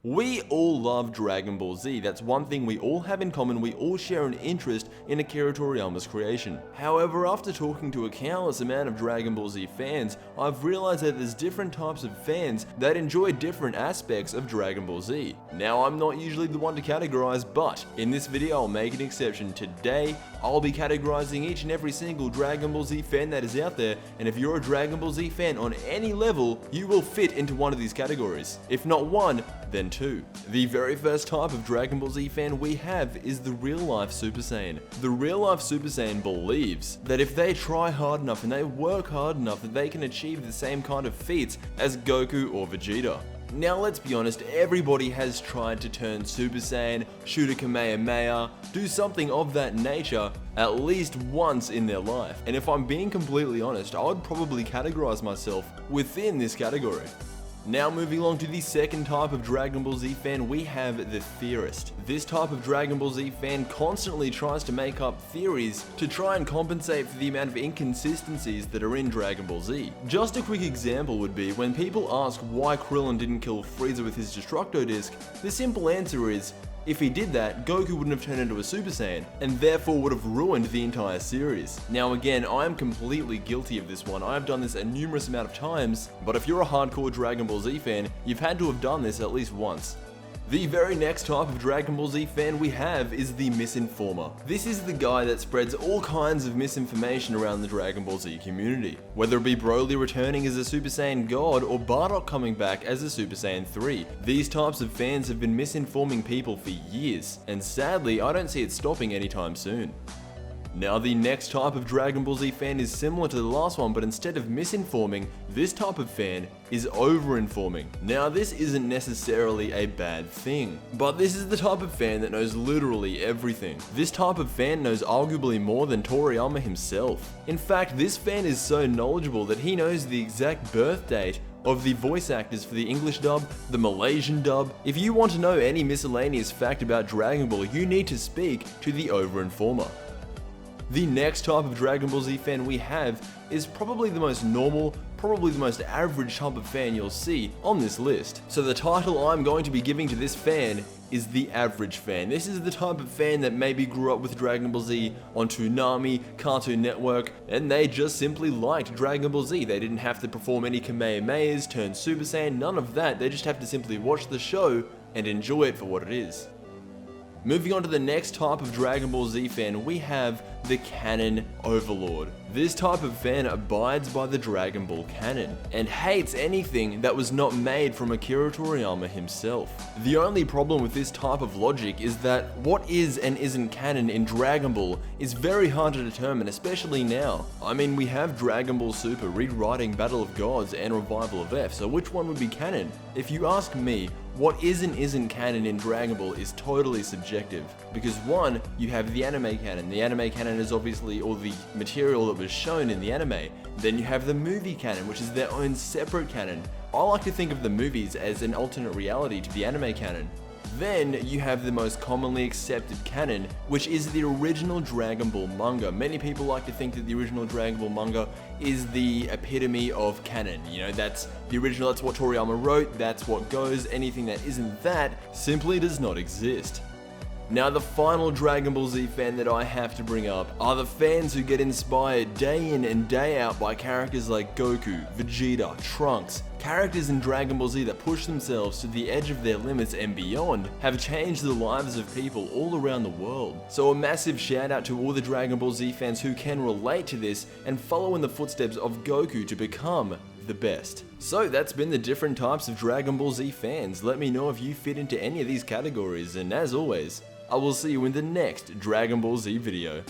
We all love Dragon Ball Z. That's one thing we all have in common. We all share an interest in Akira Toriyama's creation. However, after talking to a countless amount of Dragon Ball Z fans, I've realized that there's different types of fans that enjoy different aspects of Dragon Ball Z. Now, I'm not usually the one to categorize, but in this video I'll make an exception. Today, I'll be categorizing each and every single Dragon Ball Z fan that is out there, and if you're a Dragon Ball Z fan on any level, you will fit into one of these categories. If not one, then two. The very first type of Dragon Ball Z fan we have is the real-life Super Saiyan. The real-life Super Saiyan believes that if they try hard enough and they work hard enough, that they can achieve the same kind of feats as Goku or Vegeta. Now let's be honest, everybody has tried to turn Super Saiyan, shoot a Kamehameha, do something of that nature at least once in their life. And if I'm being completely honest, I would probably categorize myself within this category. Now moving along to the second type of Dragon Ball Z fan, we have the theorist. This type of Dragon Ball Z fan constantly tries to make up theories to try and compensate for the amount of inconsistencies that are in Dragon Ball Z. Just a quick example would be when people ask why Krillin didn't kill Frieza with his Destructo Disc, the simple answer is, if he did that, Goku wouldn't have turned into a Super Saiyan, and therefore would have ruined the entire series. Now again, I am completely guilty of this one. I have done this a numerous amount of times, but if you're a hardcore Dragon Ball Z fan, you've had to have done this at least once. The very next type of Dragon Ball Z fan we have is the misinformer. This is the guy that spreads all kinds of misinformation around the Dragon Ball Z community. Whether it be Broly returning as a Super Saiyan God or Bardock coming back as a Super Saiyan 3, these types of fans have been misinforming people for years, and sadly I don't see it stopping anytime soon. Now the next type of Dragon Ball Z fan is similar to the last one, but instead of misinforming, this type of fan is over-informing. Now this isn't necessarily a bad thing, but this is the type of fan that knows literally everything. This type of fan knows arguably more than Toriyama himself. In fact, this fan is so knowledgeable that he knows the exact birth date of the voice actors for the English dub, the Malaysian dub. If you want to know any miscellaneous fact about Dragon Ball, you need to speak to the over-informer. The next type of Dragon Ball Z fan we have is probably the most normal, probably the most average type of fan you'll see on this list. So the title I'm going to be giving to this fan is the average fan. This is the type of fan that maybe grew up with Dragon Ball Z on Toonami, Cartoon Network, and they just simply liked Dragon Ball Z. They didn't have to perform any Kamehamehas, turn Super Saiyan, none of that. They just have to simply watch the show and enjoy it for what it is. Moving on to the next type of Dragon Ball Z fan, we have the Canon Overlord. This type of fan abides by the Dragon Ball canon and hates anything that was not made from Akira Toriyama himself. The only problem with this type of logic is that what is and isn't canon in Dragon Ball is very hard to determine, especially now. I mean, we have Dragon Ball Super rewriting Battle of Gods and Revival of F, so which one would be canon? If you ask me, what is and isn't canon in Dragon Ball is totally subjective, because one, you have the anime canon. The anime canon is obviously all the material that was shown in the anime. Then you have the movie canon, which is their own separate canon. I like to think of the movies as an alternate reality to the anime canon. Then you have the most commonly accepted canon, which is the original Dragon Ball manga. Many people like to think that the original Dragon Ball manga is the epitome of canon. You know, that's the original, that's what Toriyama wrote, that's what goes. Anything that isn't that simply does not exist. Now the final Dragon Ball Z fan that I have to bring up are the fans who get inspired day in and day out by characters like Goku, Vegeta, Trunks. Characters in Dragon Ball Z that push themselves to the edge of their limits and beyond have changed the lives of people all around the world. So a massive shout out to all the Dragon Ball Z fans who can relate to this and follow in the footsteps of Goku to become the best. So that's been the different types of Dragon Ball Z fans. Let me know if you fit into any of these categories, and as always, I will see you in the next Dragon Ball Z video.